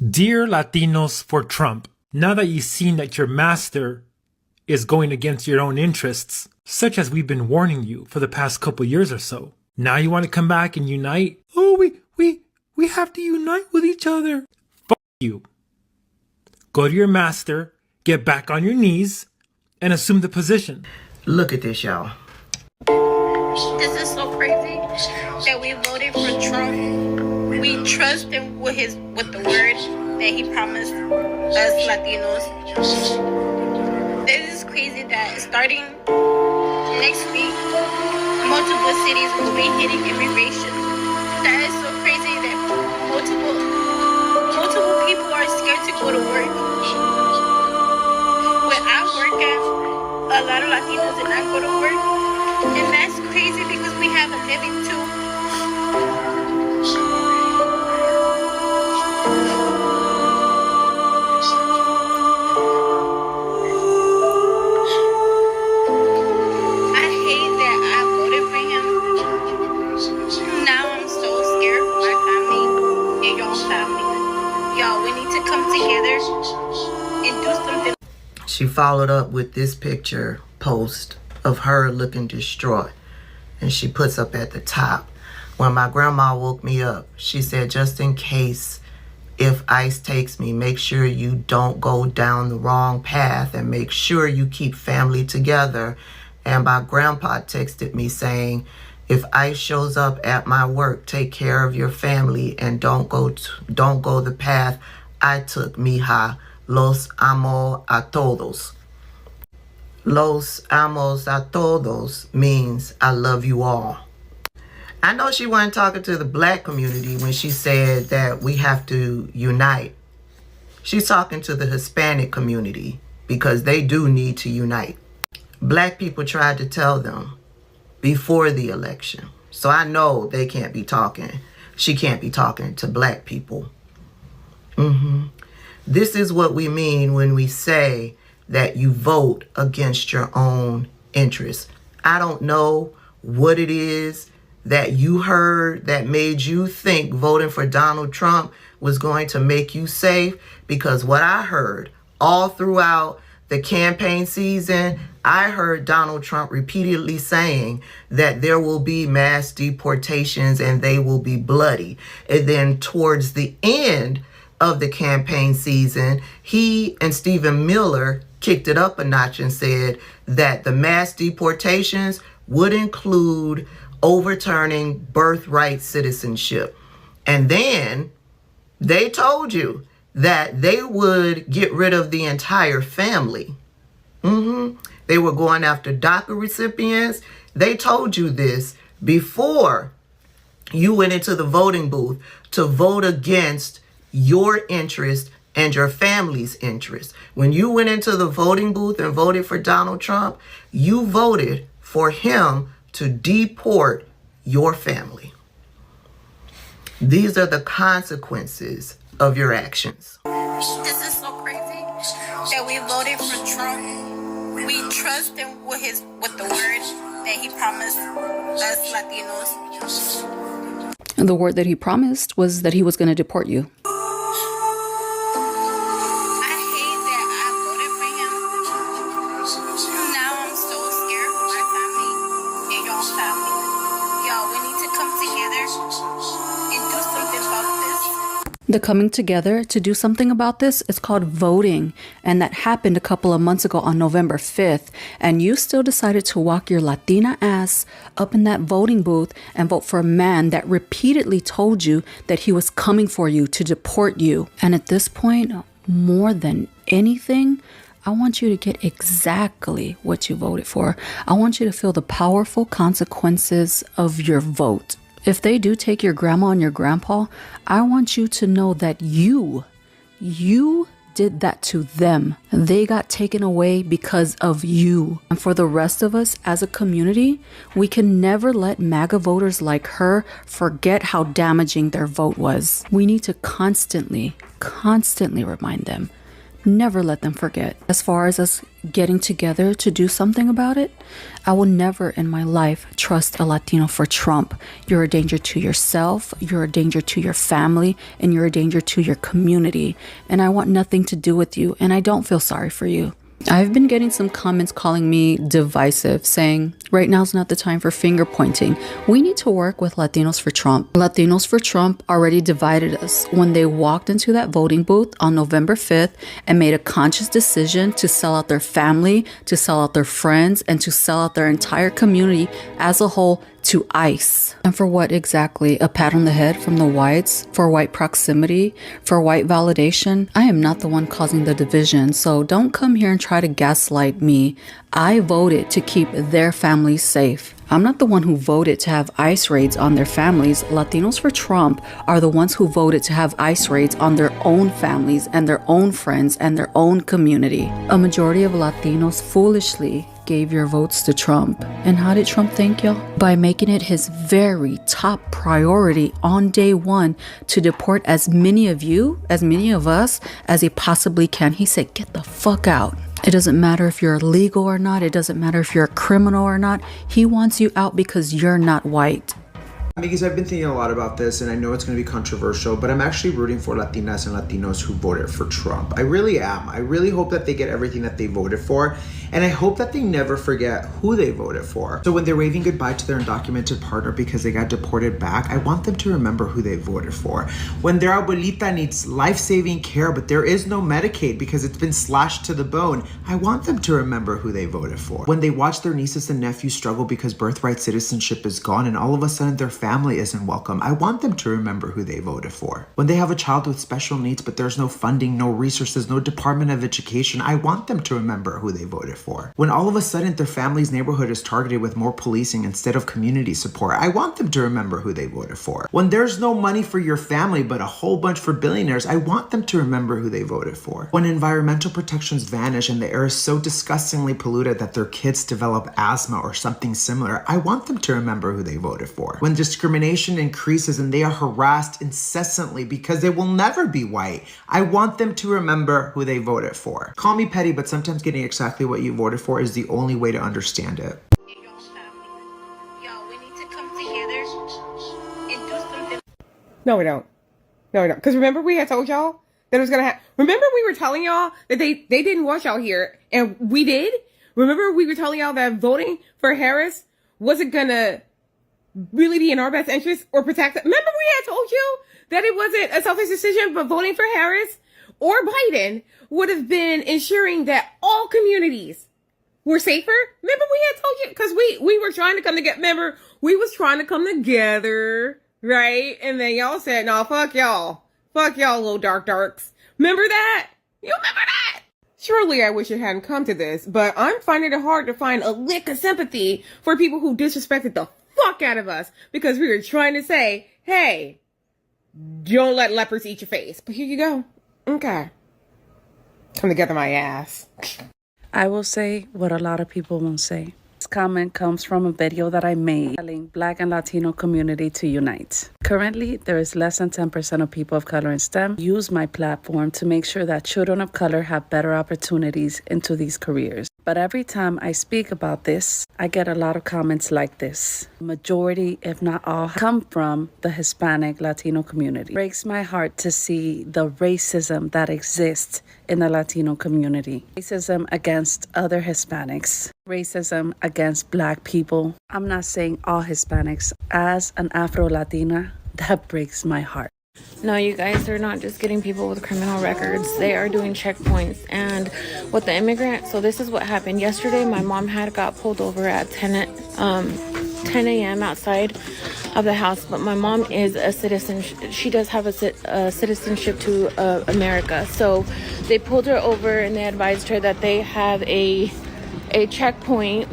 Dear Latinos for Trump, now that you've seen that your master is going against your own interests, such as we've been warning you for the past couple years or so, now you want to come back and unite? Oh, we have to unite with each other. Fuck you. Go to your master, get back on your knees, and assume the position. Look at this, y'all. This is so crazy that we voted for Trump. We trust him with the word that he promised us Latinos. This is crazy that starting next week, multiple cities will be hitting immigration. That is so crazy that multiple people are scared to go to work. When I work at, a lot of Latinos did not go to work, and that's crazy because we have a living too. I hate that I voted for him. Now I'm so scared for my family and your family. Y'all, we need to come together and do something. She followed up with this picture post of her looking distraught. And she puts up at the top, when my grandma woke me up, she said, just in case if ICE takes me, make sure you don't go down the wrong path and make sure you keep family together. And my grandpa texted me saying, if ICE shows up at my work, take care of your family and don't go the path I took, mija. Los amo a todos. Los amos a todos means I love you all. I know she wasn't talking to the black community when she said that we have to unite. She's talking to the Hispanic community because they do need to unite. Black people tried to tell them before the election. So I know they can't be talking. She can't be talking to black people. This is what we mean when we say that you vote against your own interests. I don't know what it is that you heard that made you think voting for Donald Trump was going to make you safe, because what I heard all throughout the campaign season, I heard Donald Trump repeatedly saying that there will be mass deportations and they will be bloody. And then towards the end of the campaign season, he and Stephen Miller kicked it up a notch and said that the mass deportations would include overturning birthright citizenship. And then they told you that they would get rid of the entire family. They were going after DACA recipients. They told you this before you went into the voting booth to vote against your interest and your family's interest. When you went into the voting booth and voted for Donald Trump, you voted for him to deport your family. These are the consequences of your actions. This is so crazy that we voted for Trump. We trust him with the word that he promised us Latinos. And the word that he promised was that he was going to deport you. The coming together to do something about this is called voting, and that happened a couple of months ago on November 5th, and you still decided to walk your Latina ass up in that voting booth and vote for a man that repeatedly told you that he was coming for you to deport you. And at this point, more than anything, I want you to get exactly what you voted for. I want you to feel the powerful consequences of your vote. If they do take your grandma and your grandpa, I want you to know that you did that to them. They got taken away because of you. And for the rest of us as a community, we can never let MAGA voters like her forget how damaging their vote was. We need to constantly remind them Never let them forget. As far as us getting together to do something about it, I will never in my life trust a Latino for Trump. You're a danger to yourself, you're a danger to your family, and you're a danger to your community. And I want nothing to do with you, and I don't feel sorry for you. I've been getting some comments calling me divisive, saying, right now's not the time for finger pointing. We need to work with Latinos for Trump. Latinos for Trump already divided us when they walked into that voting booth on November 5th and made a conscious decision to sell out their family, to sell out their friends, and to sell out their entire community as a whole to ICE. And for what exactly? A pat on the head from the whites? For white proximity? For white validation? I am not the one causing the division, so don't come here and try to gaslight me. I voted to keep their families safe. I'm not the one who voted to have ICE raids on their families. Latinos for Trump are the ones who voted to have ICE raids on their own families and their own friends and their own community. A majority of Latinos foolishly gave your votes to Trump. And how did Trump thank y'all? By making it his very top priority on day one to deport as many of you, as many of us, as he possibly can. He said, get the fuck out. It doesn't matter if you're illegal or not. It doesn't matter if you're a criminal or not. He wants you out because you're not white. Because I've been thinking a lot about this, and I know it's going to be controversial, but I'm actually rooting for Latinas and Latinos who voted for Trump. I really am. I really hope that they get everything that they voted for, and I hope that they never forget who they voted for. So when they're waving goodbye to their undocumented partner because they got deported back, I want them to remember who they voted for. When their abuelita needs life-saving care, but there is no Medicaid because it's been slashed to the bone, I want them to remember who they voted for. When they watch their nieces and nephews struggle because birthright citizenship is gone and all of a sudden their family isn't welcome, I want them to remember who they voted for. When they have a child with special needs but there's no funding, no resources, no Department of Education, I want them to remember who they voted for. When all of a sudden their family's neighborhood is targeted with more policing instead of community support, I want them to remember who they voted for. When there's no money for your family but a whole bunch for billionaires, I want them to remember who they voted for. When environmental protections vanish and the air is so disgustingly polluted that their kids develop asthma or something similar, I want them to remember who they voted for. When discrimination increases and they are harassed incessantly because they will never be white, I want them to remember who they voted for. Call me petty, but sometimes getting exactly what you voted for is the only way to understand it. Y'all, we need to come together and do something. No, we don't. No, we don't. Because remember we had told y'all that it was going to happen. Remember we were telling y'all that they didn't want y'all here, and we did? Remember we were telling y'all that voting for Harris wasn't going to really be in our best interest or protect them? Remember we had told you that it wasn't a selfish decision, but voting for Harris or Biden would have been ensuring that all communities were safer? Remember we had told you? Because we were trying to come together. Remember, we was trying to come together, right? And then y'all said, no, fuck y'all. Fuck y'all, little darks. Remember that? You remember that? Surely I wish it hadn't come to this, but I'm finding it hard to find a lick of sympathy for people who disrespected the fuck out of us because we were trying to say, hey, don't let lepers eat your face. But here you go. Okay. Come together my ass. I will say what a lot of people won't say. This comment comes from a video that I made telling Black and Latino community to unite. Currently, there is less than 10% of people of color in STEM. Use my platform to make sure that children of color have better opportunities into these careers. But every time I speak about this, I get a lot of comments like this. Majority, if not all, come from the Hispanic Latino community. It breaks my heart to see the racism that exists in the Latino community. Racism against other Hispanics. Racism against Black people. I'm not saying all Hispanics. As an Afro-Latina, that breaks my heart. No, you guys, they're not just getting people with criminal records. They are doing checkpoints. And with the immigrant, so this is what happened. Yesterday, my mom got pulled over at 10 a.m. outside of the house. But my mom is a citizen. She does have a citizenship to America. So they pulled her over and they advised her that they have a checkpoint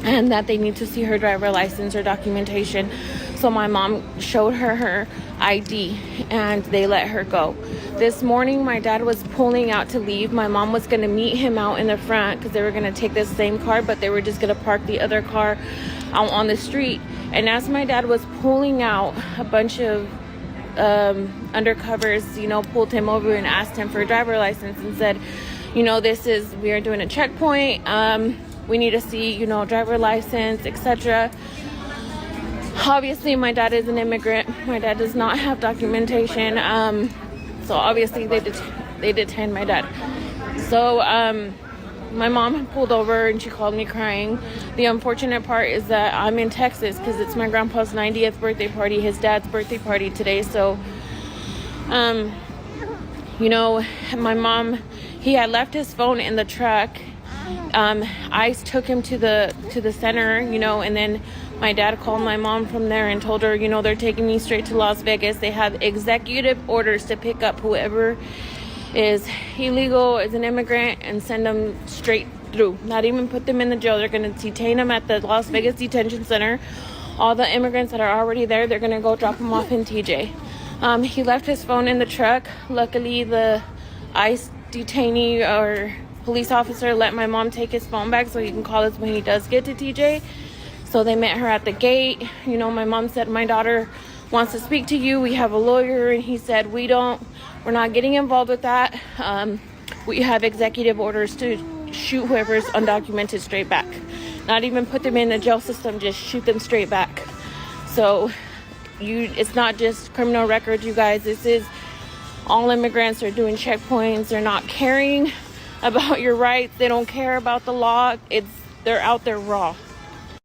and that they need to see her driver license or documentation. So my mom showed her ID and they let her go. This morning, my dad was pulling out to leave. My mom was going to meet him out in the front because they were going to take the same car, but they were just going to park the other car out on the street. And as my dad was pulling out, a bunch of undercovers, you know, pulled him over and asked him for a driver license and said, you know, we are doing a checkpoint. We need to see, you know, driver license, etc. Obviously, my dad is an immigrant. My dad does not have documentation. So obviously they detained my dad. So my mom pulled over and she called me crying. The unfortunate part is that I'm in Texas because it's my grandpa's 90th birthday party, his dad's birthday party today. So, you know, my mom, he had left his phone in the truck. ICE took him to the center, you know, and then my dad called my mom from there and told her, you know, they're taking me straight to Las Vegas. They have executive orders to pick up whoever is illegal, is an immigrant, and send them straight through. Not even put them in the jail. They're going to detain them at the Las Vegas detention center. All the immigrants that are already there, they're going to go drop them off in TJ. He left his phone in the truck. Luckily, the ICE detainee or police officer let my mom take his phone back so he can call us when he does get to TJ. So they met her at the gate. You know, my mom said, my daughter wants to speak to you. We have a lawyer. And he said, we're not getting involved with that. We have executive orders to shoot whoever's undocumented straight back. Not even put them in the jail system, just shoot them straight back. So it's not just criminal records, you guys. This is all immigrants are doing checkpoints. They're not caring about your rights. They don't care about the law. They're out there raw.